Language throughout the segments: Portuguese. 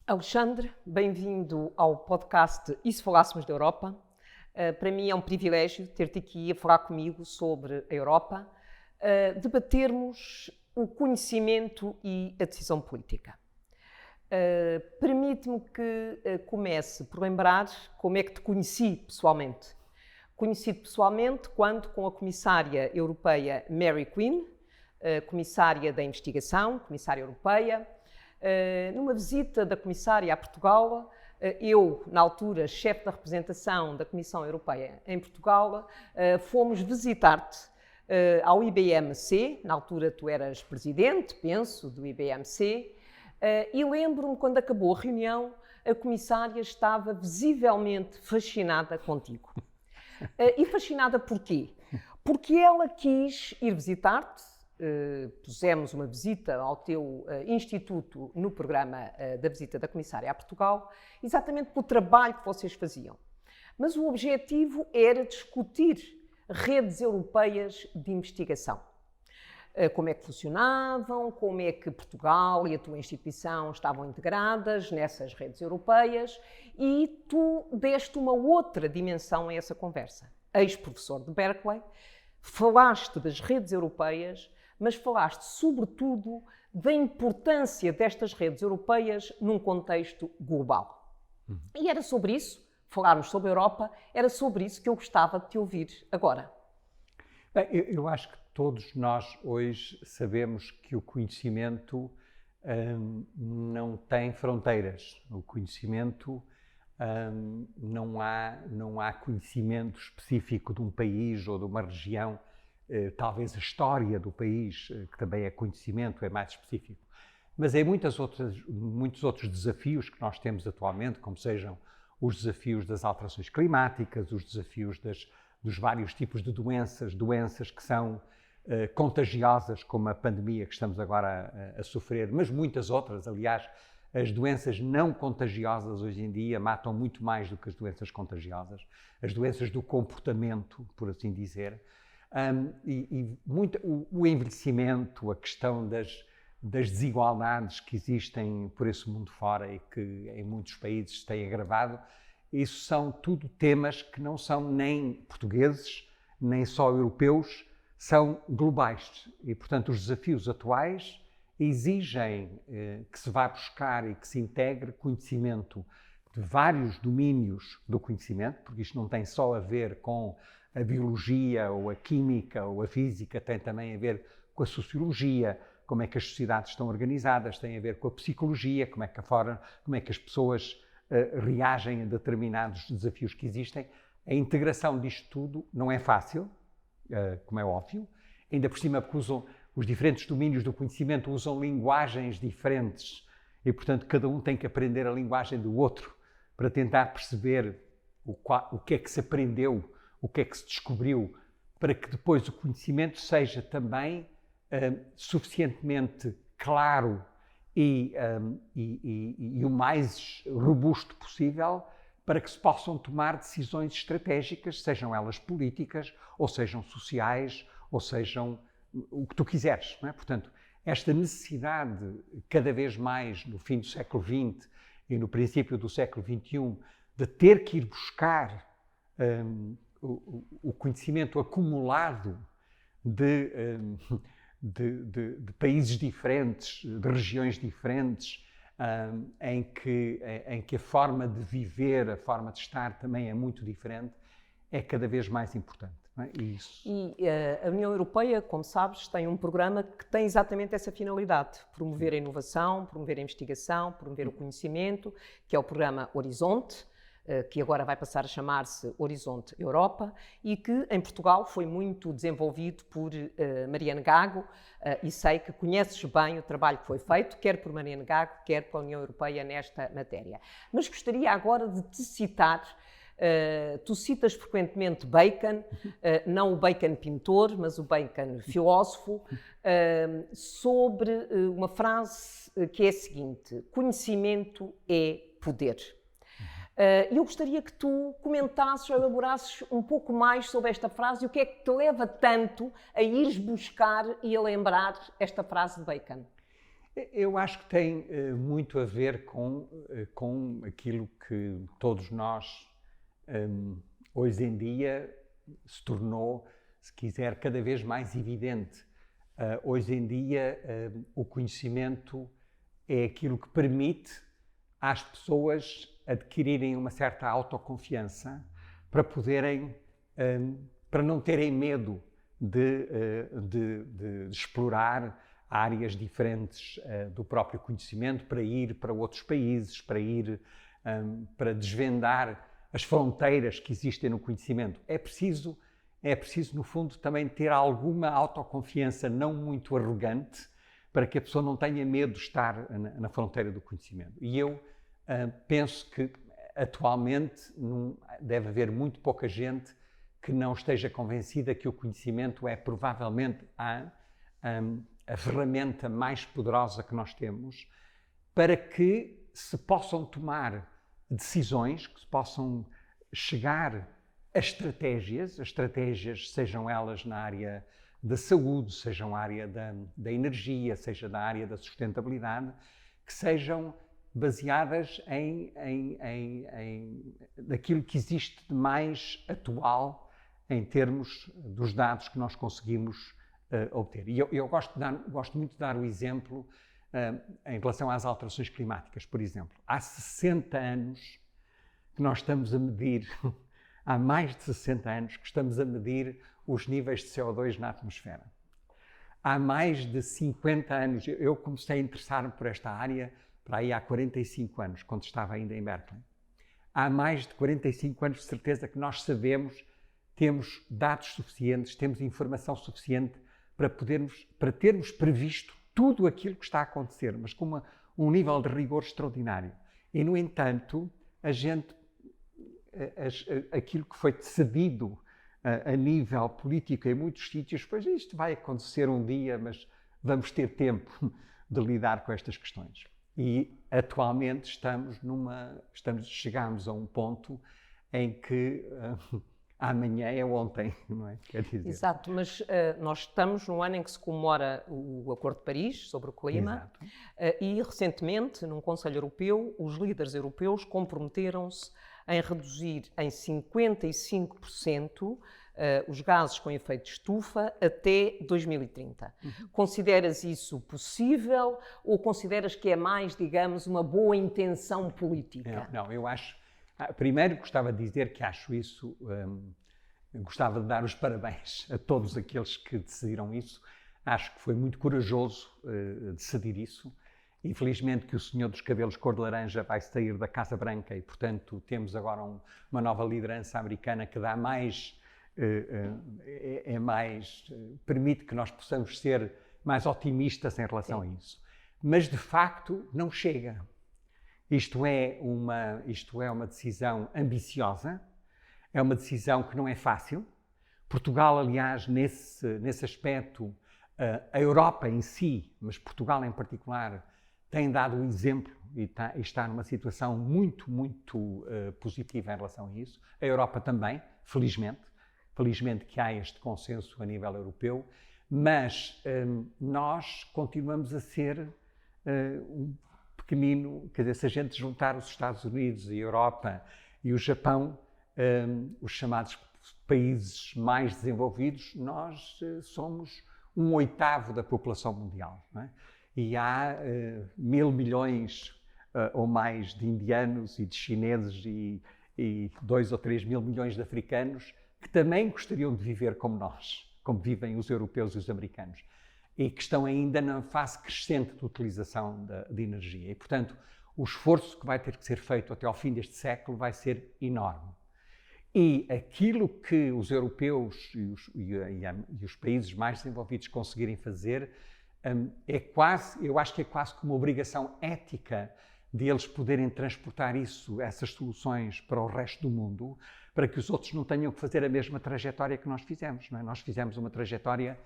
Alexandre, bem-vindo ao podcast E se Falássemos da Europa? Para mim é um privilégio ter-te aqui a falar comigo sobre a Europa, debatermos o conhecimento e a decisão política. Permite-me que comece por lembrar como é que te conheci pessoalmente. Conheci-te pessoalmente quando, com a comissária europeia Mary Quinn, comissária da investigação, comissária europeia, numa visita da comissária a Portugal, eu, na altura, chefe da representação da Comissão Europeia em Portugal, fomos visitar-te ao IBMC, na altura tu eras presidente, penso, do IBMC, e lembro-me, quando acabou a reunião, a comissária estava visivelmente fascinada contigo. E fascinada porquê? Porque ela quis ir visitar-te. Pusemos uma visita ao teu instituto no programa da visita da comissária a Portugal, exatamente pelo trabalho que vocês faziam. Mas o objetivo era discutir redes europeias de investigação. Como é que funcionavam, como é que Portugal e a tua instituição estavam integradas nessas redes europeias, e tu deste uma outra dimensão a essa conversa. Ex-professor de Berkeley, falaste das redes europeias, mas falaste, sobretudo, da importância destas redes europeias num contexto global. E era sobre isso, falarmos sobre a Europa, era sobre isso que eu gostava de te ouvir agora. Bem, eu acho que todos nós hoje sabemos que o conhecimento não tem fronteiras. O conhecimento, não há conhecimento específico de um país ou de uma região. Talvez a história do país, que também é conhecimento, é mais específico. Mas há muitos outros desafios que nós temos atualmente, como sejam os desafios das alterações climáticas, os desafios dos vários tipos de doenças que são contagiosas, como a pandemia que estamos agora a sofrer, mas muitas outras. Aliás, as doenças não contagiosas hoje em dia matam muito mais do que as doenças contagiosas, as doenças do comportamento, por assim dizer. O envelhecimento, a questão das desigualdades que existem por esse mundo fora e que em muitos países se têm agravado, isso são tudo temas que não são nem portugueses, nem só europeus, são globais. E, portanto, os desafios atuais exigem que se vá buscar e que se integre conhecimento de vários domínios do conhecimento, porque isto não tem só a ver com a biologia ou a química ou a física, tem também a ver com a sociologia, como é que as sociedades estão organizadas, tem a ver com a psicologia, como é que as pessoas reagem a determinados desafios que existem. A integração disto tudo não é fácil, como é óbvio, ainda por cima porque os diferentes domínios do conhecimento usam linguagens diferentes e, portanto, cada um tem que aprender a linguagem do outro para tentar perceber o que é que se aprendeu, o que é que se descobriu, para que depois o conhecimento seja também suficientemente claro e o mais robusto possível para que se possam tomar decisões estratégicas, sejam elas políticas, ou sejam sociais, ou sejam o que tu quiseres, não é? Portanto, esta necessidade, cada vez mais no fim do século XX e no princípio do século XXI, de ter que ir buscar o conhecimento acumulado de países diferentes, de regiões diferentes, em que a forma de viver, a forma de estar também é muito diferente, é cada vez mais importante. Não é? A União Europeia, como sabes, tem um programa que tem exatamente essa finalidade: promover a inovação, promover a investigação, promover o conhecimento, que é o programa Horizonte, que agora vai passar a chamar-se Horizonte Europa, e que em Portugal foi muito desenvolvido por Mariana Gago, e sei que conheces bem o trabalho que foi feito, quer por Mariana Gago, quer pela União Europeia nesta matéria. Mas gostaria agora de te citar, tu citas frequentemente Bacon, não o Bacon pintor, mas o Bacon filósofo, sobre uma frase que é a seguinte: conhecimento é poder. Eu gostaria que tu comentasses ou elaborasses um pouco mais sobre esta frase e o que é que te leva tanto a ires buscar e a lembrar esta frase de Bacon. Eu acho que tem muito a ver com aquilo que todos nós, hoje em dia, se tornou, se quiser, cada vez mais evidente. Hoje em dia, o conhecimento é aquilo que permite às pessoas adquirirem uma certa autoconfiança para poderem, para não terem medo de explorar áreas diferentes do próprio conhecimento, para ir para outros países, para desvendar as fronteiras que existem no conhecimento. É preciso, no fundo, também ter alguma autoconfiança não muito arrogante, para que a pessoa não tenha medo de estar na fronteira do conhecimento. E eu penso que, atualmente, deve haver muito pouca gente que não esteja convencida que o conhecimento é, provavelmente, a ferramenta mais poderosa que nós temos para que se possam tomar decisões, que se possam chegar a estratégias, sejam elas na área da saúde, sejam na área da energia, seja na área da sustentabilidade, que sejam baseadas naquilo que existe de mais atual em termos dos dados que nós conseguimos obter. E eu gosto muito de dar o exemplo em relação às alterações climáticas, por exemplo. Há 60 anos que nós estamos a medir, há mais de 60 anos que estamos a medir os níveis de CO2 na atmosfera. Há mais de 50 anos, eu comecei a interessar-me por esta área para aí há 45 anos, quando estava ainda em Berkeley. Há mais de 45 anos de certeza que nós sabemos, temos dados suficientes, temos informação suficiente para termos previsto tudo aquilo que está a acontecer, mas com um nível de rigor extraordinário. E, no entanto, aquilo que foi decidido a nível político em muitos sítios, pois isto vai acontecer um dia, mas vamos ter tempo de lidar com estas questões. E, atualmente, chegamos a um ponto em que amanhã é ontem, não é? Quer dizer. Exato, mas nós estamos num ano em que se comemora o Acordo de Paris sobre o clima. E, recentemente, num Conselho Europeu, os líderes europeus comprometeram-se em reduzir em 55% os gases com efeito de estufa até 2030. Consideras isso possível ou consideras que é mais, digamos, uma boa intenção política? Não, eu acho... Primeiro, gostava de dizer que acho isso... gostava de dar os parabéns a todos aqueles que decidiram isso. Acho que foi muito corajoso decidir isso. Infelizmente que o senhor dos cabelos cor de laranja vai sair da Casa Branca e, portanto, temos agora uma nova liderança americana que dá mais... permite que nós possamos ser mais otimistas em relação a isso. Mas, de facto, não chega. Isto é uma decisão ambiciosa, é uma decisão que não é fácil. Portugal, aliás, nesse aspecto, a Europa em si, mas Portugal em particular, tem dado um exemplo e está numa situação muito, muito positiva em relação a isso. A Europa também, felizmente que há este consenso a nível europeu, mas nós continuamos a ser um pequenino, quer dizer, se a gente juntar os Estados Unidos e a Europa e o Japão, os chamados países mais desenvolvidos, nós somos 1/8 da população mundial, não é? E há 1.000 milhões ou mais de indianos e de chineses e 2 ou 3 mil milhões de africanos que também gostariam de viver como nós, como vivem os europeus e os americanos, e que estão ainda na fase crescente de utilização de energia. E, portanto, o esforço que vai ter que ser feito até ao fim deste século vai ser enorme. E aquilo que os europeus e os países mais desenvolvidos conseguirem fazer eu acho que é quase como uma obrigação ética de eles poderem transportar essas soluções para o resto do mundo, para que os outros não tenham que fazer a mesma trajetória que nós fizemos, não é? Nós fizemos uma trajetória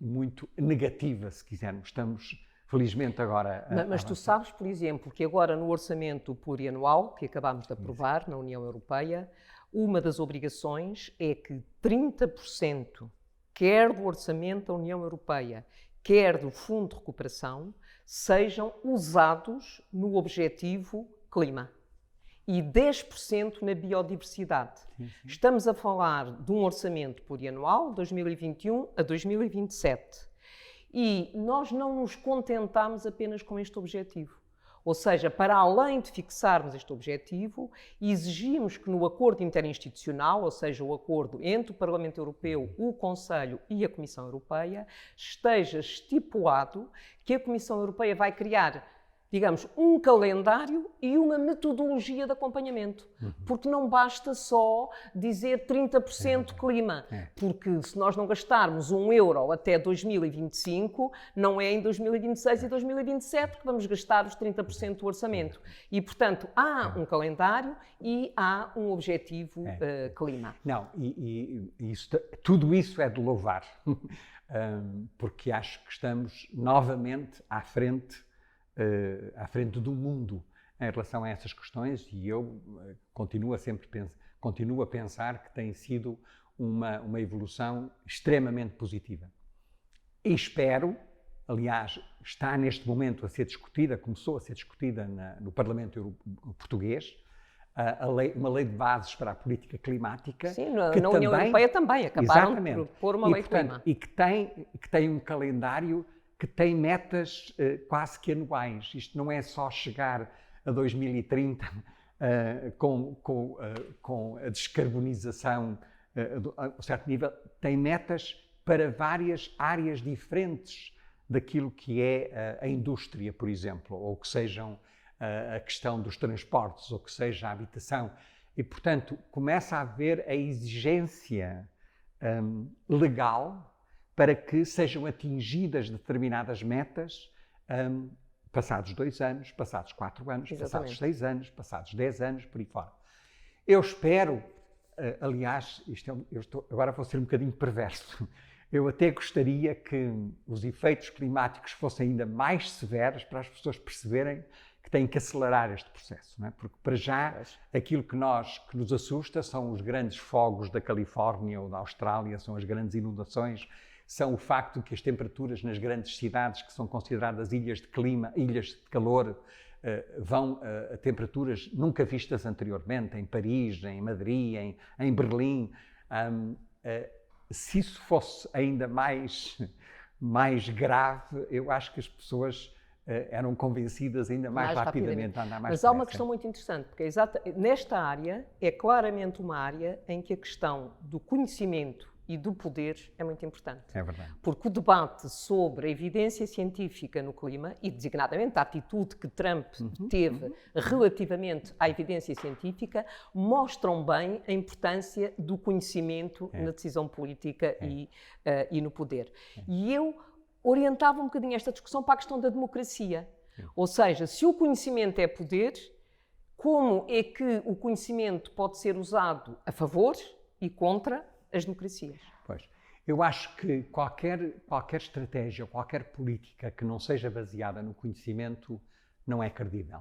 muito negativa, se quisermos. Estamos, felizmente, agora... Mas tu sabes, por exemplo, que agora no orçamento plurianual, que acabámos de aprovar na União Europeia, uma das obrigações é que 30%, quer do orçamento da União Europeia, quer do Fundo de Recuperação, sejam usados no objetivo clima e 10% na biodiversidade. Sim. Estamos a falar de um orçamento plurianual, 2021 a 2027. E nós não nos contentamos apenas com este objetivo. Ou seja, para além de fixarmos este objetivo, exigimos que no acordo interinstitucional, ou seja, o acordo entre o Parlamento Europeu, o Conselho e a Comissão Europeia, esteja estipulado que a Comissão Europeia vai criar, digamos, um calendário e uma metodologia de acompanhamento. Porque não basta só dizer 30% clima, porque se nós não gastarmos €1 até 2025, não é em 2026 e 2027 que vamos gastar os 30% do orçamento. E, portanto, há um calendário e há um objetivo clima. Não, tudo isso é de louvar, porque acho que estamos novamente à frente do mundo em relação a essas questões, e eu continuo a pensar que tem sido uma evolução extremamente positiva. E espero, aliás, está neste momento a ser discutida, começou a ser discutida no Parlamento português, uma lei de bases para a política climática. Sim, na União Europeia também acabaram por pôr uma lei de clima. E que tem um calendário que tem metas quase que anuais. Isto não é só chegar a 2030 com a descarbonização a um certo nível. Tem metas para várias áreas diferentes daquilo que é a indústria, por exemplo, ou que sejam a questão dos transportes, ou que seja a habitação. E, portanto, começa a haver a exigência legal para que sejam atingidas determinadas metas passados 2 anos, passados 4 anos, Exatamente. Passados 6 anos, passados 10 anos, por aí fora. Eu espero, aliás, agora vou ser um bocadinho perverso, eu até gostaria que os efeitos climáticos fossem ainda mais severos para as pessoas perceberem que têm que acelerar este processo, não é? Porque para já aquilo que nos assusta são os grandes fogos da Califórnia ou da Austrália, são as grandes inundações, são o facto de que as temperaturas nas grandes cidades, que são consideradas ilhas de calor, vão a temperaturas nunca vistas anteriormente, em Paris, em Madrid, em Berlim. Se isso fosse ainda mais grave, eu acho que as pessoas eram convencidas ainda mais rapidamente a andar mais Mas há uma questão muito interessante, porque nesta área é claramente uma área em que a questão do conhecimento e do poder é muito importante. É verdade. Porque o debate sobre a evidência científica no clima, e designadamente a atitude que Trump teve relativamente à evidência científica, mostram bem a importância do conhecimento na decisão política e no poder. E eu orientava um bocadinho esta discussão para a questão da democracia. Ou seja, se o conhecimento é poder, como é que o conhecimento pode ser usado a favor e contra as democracias? Pois. Eu acho que qualquer estratégia, qualquer política que não seja baseada no conhecimento não é credível.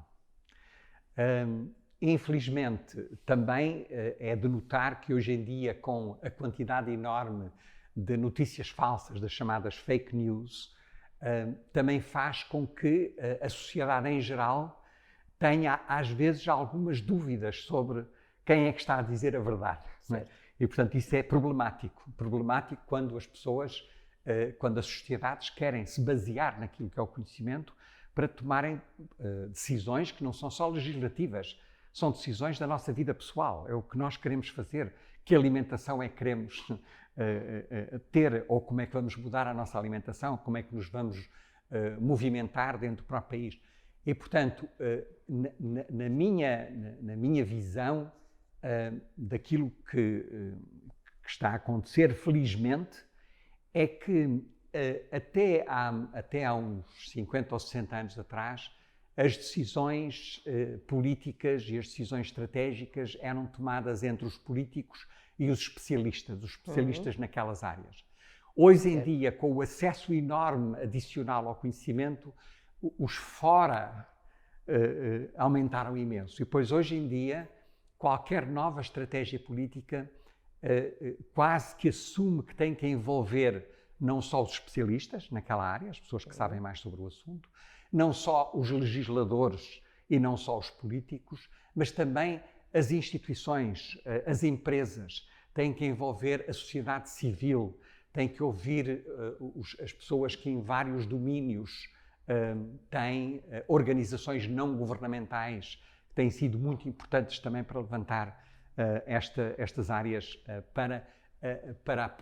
Infelizmente, também é de notar que hoje em dia, com a quantidade enorme de notícias falsas, das chamadas fake news, também faz com que a sociedade em geral tenha, às vezes, algumas dúvidas sobre quem é que está a dizer a verdade. Não é? E, portanto, isso é problemático quando as pessoas, quando as sociedades querem se basear naquilo que é o conhecimento para tomarem decisões que não são só legislativas, são decisões da nossa vida pessoal, é o que nós queremos fazer, que alimentação é que queremos ter, ou como é que vamos mudar a nossa alimentação, como é que nos vamos movimentar dentro do próprio país. E, portanto, na minha visão, daquilo que está a acontecer, felizmente, é que até há uns 50 ou 60 anos atrás, as decisões políticas e as decisões estratégicas eram tomadas entre os políticos e os especialistas naquelas áreas. Hoje em dia, com o acesso enorme adicional ao conhecimento, os fora aumentaram imenso. E depois, hoje em dia, qualquer nova estratégia política quase que assume que tem que envolver não só os especialistas naquela área, as pessoas que sabem mais sobre o assunto, não só os legisladores e não só os políticos, mas também as instituições, as empresas, têm que envolver a sociedade civil, têm que ouvir as pessoas que em vários domínios têm organizações não governamentais, que têm sido muito importantes também para levantar estas áreas para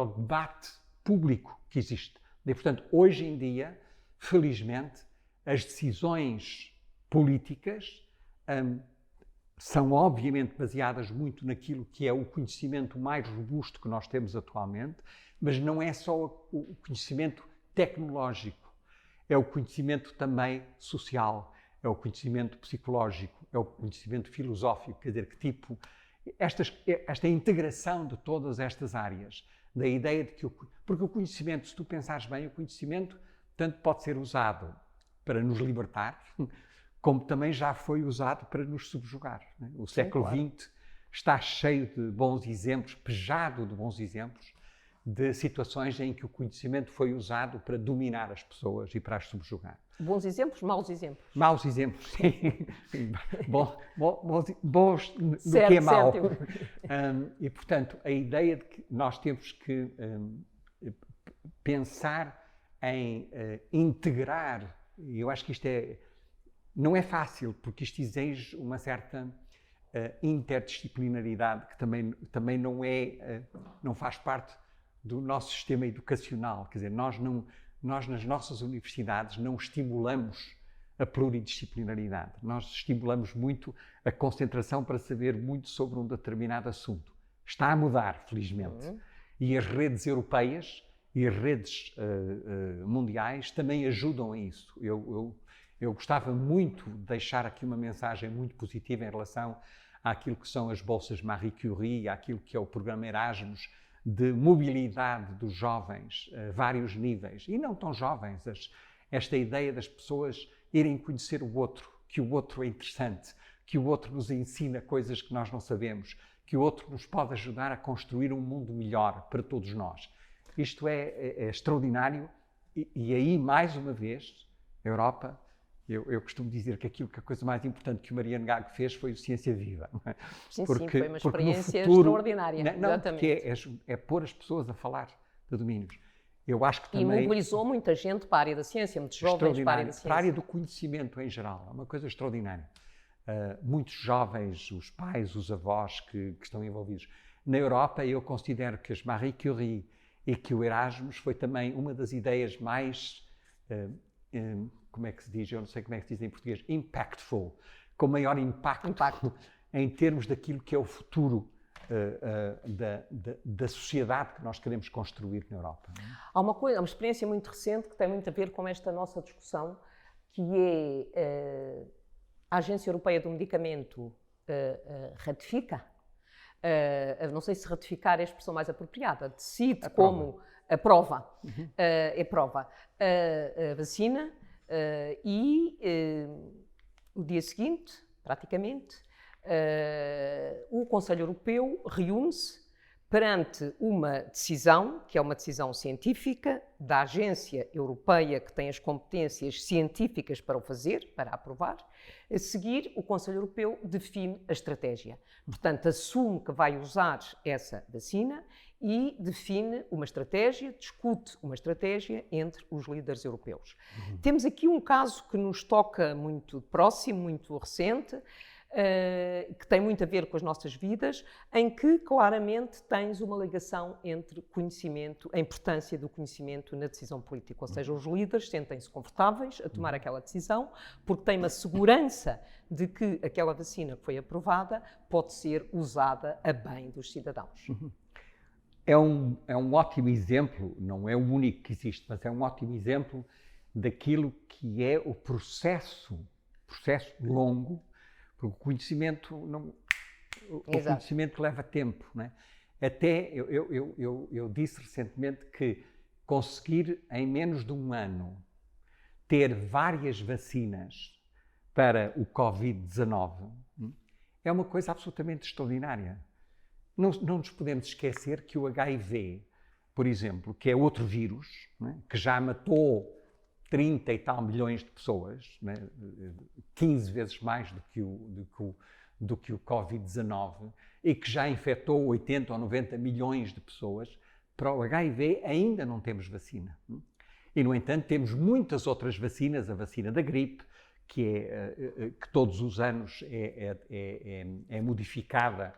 o debate público que existe. E, portanto, hoje em dia, felizmente, as decisões políticas são obviamente baseadas muito naquilo que é o conhecimento mais robusto que nós temos atualmente, mas não é só o conhecimento tecnológico, é o conhecimento também social, é o conhecimento psicológico, é o conhecimento filosófico, quer dizer, que tipo, esta integração de todas estas áreas, da ideia de que porque o conhecimento, se tu pensares bem, o conhecimento tanto pode ser usado para nos libertar, como também já foi usado para nos subjugar. Né? O século XX está cheio de bons exemplos, pejado de bons exemplos, de situações em que o conhecimento foi usado para dominar as pessoas e para as subjugar. Bons exemplos, maus exemplos? Maus exemplos, sim. Bons do que é mau. E, portanto, a ideia de que nós temos que pensar em integrar, e eu acho que isto não é fácil, porque isto exige uma certa interdisciplinaridade, que também não faz parte do nosso sistema educacional. Quer dizer, nós nas nossas universidades não estimulamos a pluridisciplinaridade. Nós estimulamos muito a concentração para saber muito sobre um determinado assunto. Está a mudar, felizmente. E as redes europeias e as redes mundiais também ajudam a isso. Eu gostava muito de deixar aqui uma mensagem muito positiva em relação àquilo que são as bolsas Marie Curie, àquilo que é o programa Erasmus, de mobilidade dos jovens a vários níveis, e não tão jovens, esta ideia das pessoas irem conhecer o outro, que o outro é interessante, que o outro nos ensina coisas que nós não sabemos, que o outro nos pode ajudar a construir um mundo melhor para todos nós. Isto é extraordinário e aí, mais uma vez, a Europa, eu costumo dizer que a coisa mais importante que o Mariano Gago fez foi o Ciência Viva. Sim, foi uma experiência extraordinária. Porque é pôr as pessoas a falar de domínios. Eu acho que também... E mobilizou muita gente para a área da ciência, muitos jovens para a área da ciência. Para a área do conhecimento em geral, é uma coisa extraordinária. Muitos jovens, os pais, os avós que estão envolvidos. Na Europa, eu considero que as Marie Curie e que o Erasmus foi também uma das ideias mais... como é que se diz? Eu não sei como é que se diz em português. Impactful, com maior impacto em termos daquilo que é o futuro da sociedade que nós queremos construir na Europa. Há uma experiência muito recente que tem muito a ver com esta nossa discussão, que é a Agência Europeia do Medicamento ratifica, não sei se ratificar é a expressão mais apropriada, decide como aprova a vacina, e o dia seguinte, praticamente, o Conselho Europeu reúne-se perante uma decisão, que é uma decisão científica, da Agência Europeia que tem as competências científicas para o fazer, para aprovar. A seguir, o Conselho Europeu define a estratégia. Portanto, assume que vai usar essa vacina e define uma estratégia, discute uma estratégia entre os líderes europeus. Temos aqui um caso que nos toca muito próximo, muito recente, que tem muito a ver com as nossas vidas, em que claramente tens uma ligação entre conhecimento, a importância do conhecimento na decisão política. Ou seja, os líderes sentem-se confortáveis a tomar aquela decisão porque têm uma segurança de que aquela vacina que foi aprovada pode ser usada a bem dos cidadãos. É um ótimo exemplo, não é o único que existe, mas é um ótimo exemplo daquilo que é o processo longo, porque o conhecimento leva tempo, não é? Até eu disse recentemente que conseguir em menos de um ano ter várias vacinas para o Covid-19 é uma coisa absolutamente extraordinária. Não nos podemos esquecer que o HIV, por exemplo, que é outro vírus, não é? Que já matou 30 e tal milhões de pessoas, né? 15 vezes mais do que o Covid-19, e que já infectou 80 ou 90 milhões de pessoas, para o HIV ainda não temos vacina. E, no entanto, temos muitas outras vacinas, a vacina da gripe, que todos os anos é modificada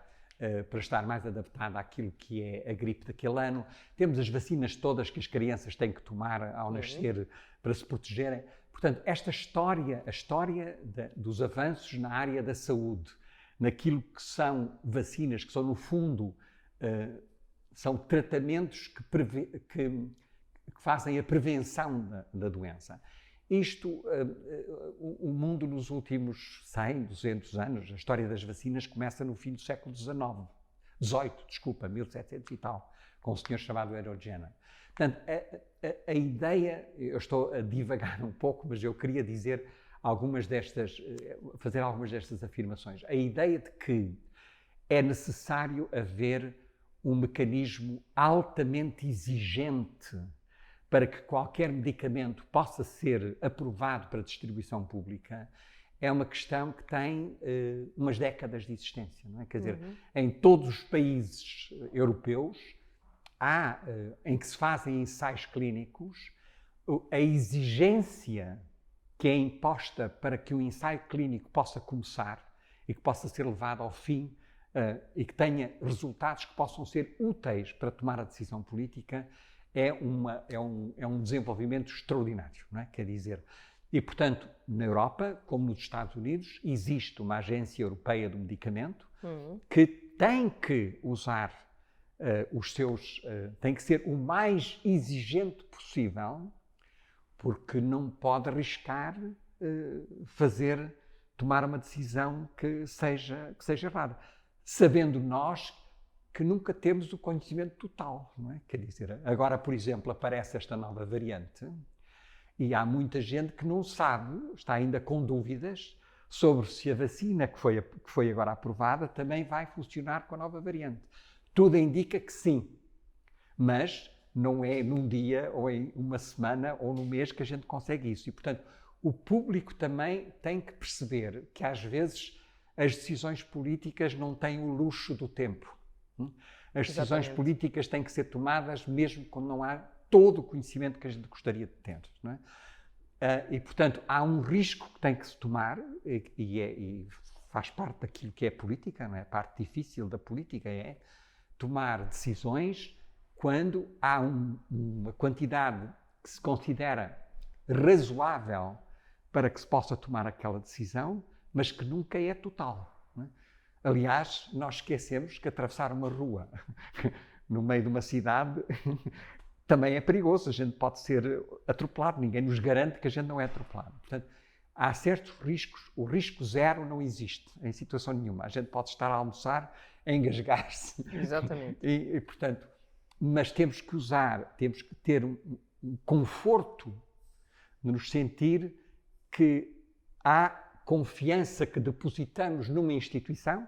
para estar mais adaptada àquilo que é a gripe daquele ano. Temos as vacinas todas que as crianças têm que tomar ao nascer para se protegerem. Portanto, esta história, a história dos avanços na área da saúde, naquilo que são vacinas, que são, no fundo, são tratamentos que fazem a prevenção da doença. Isto, o mundo nos últimos 100, 200 anos, a história das vacinas começa no fim do século XVIII, 1700 e tal, com um senhor chamado Edward Jenner. Portanto, a ideia, eu estou a divagar um pouco, mas eu queria dizer fazer algumas destas afirmações. A ideia de que é necessário haver um mecanismo altamente exigente para que qualquer medicamento possa ser aprovado para distribuição pública, é uma questão que tem umas décadas de existência, não é? Quer dizer, em todos os países europeus, em que se fazem ensaios clínicos, a exigência que é imposta para que o ensaio clínico possa começar e que possa ser levado ao fim e que tenha resultados que possam ser úteis para tomar a decisão política, é um desenvolvimento extraordinário, não é? Quer dizer, e portanto, na Europa, como nos Estados Unidos, existe uma agência europeia do medicamento que tem que usar tem que ser o mais exigente possível, porque não pode arriscar tomar uma decisão que seja errada, sabendo nós que nunca temos o conhecimento total, não é? Quer dizer, agora, por exemplo, aparece esta nova variante e há muita gente que não sabe, está ainda com dúvidas sobre se a vacina que foi agora aprovada também vai funcionar com a nova variante. Tudo indica que sim, mas não é num dia ou em uma semana ou num mês que a gente consegue isso. E, portanto, o público também tem que perceber que, às vezes, as decisões políticas não têm o luxo do tempo. As decisões políticas têm que ser tomadas mesmo quando não há todo o conhecimento que a gente gostaria de ter, não é? E, portanto, há um risco que tem que se tomar e faz parte daquilo que é política, não é? A parte difícil da política é tomar decisões quando há uma quantidade que se considera razoável para que se possa tomar aquela decisão, mas que nunca é total, não é? Aliás, nós esquecemos que atravessar uma rua no meio de uma cidade também é perigoso, a gente pode ser atropelado, ninguém nos garante que a gente não é atropelado. Portanto, há certos riscos, o risco zero não existe em situação nenhuma. A gente pode estar a almoçar, a engasgar-se. Exatamente. E, portanto, mas temos que ter um conforto de nos sentir que há confiança que depositamos numa instituição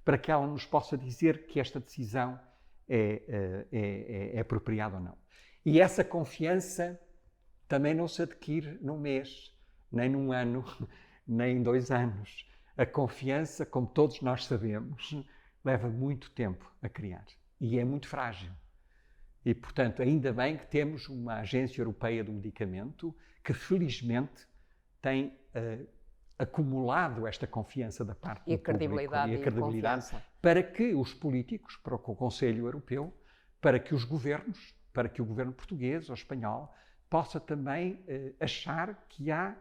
para que ela nos possa dizer que esta decisão é apropriada ou não. E essa confiança também não se adquire num mês, nem num ano, nem em 2 anos. A confiança, como todos nós sabemos, leva muito tempo a criar e é muito frágil. E, portanto, ainda bem que temos uma agência europeia do medicamento que, felizmente, tem acumulado esta confiança da parte do público e a credibilidade para que os políticos, para o Conselho Europeu, para que os governos, para que o governo português ou espanhol possa também achar que há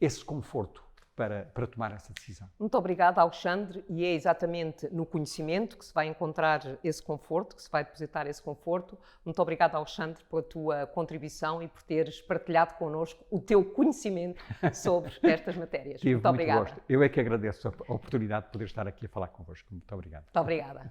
esse conforto para tomar essa decisão. Muito obrigada, Alexandre, e é exatamente no conhecimento que se vai encontrar esse conforto, que se vai depositar esse conforto. Muito obrigada, Alexandre, pela tua contribuição e por teres partilhado connosco o teu conhecimento sobre estas matérias. Muito obrigada. Gosto. Eu é que agradeço a oportunidade de poder estar aqui a falar convosco. Muito obrigado. Muito obrigada.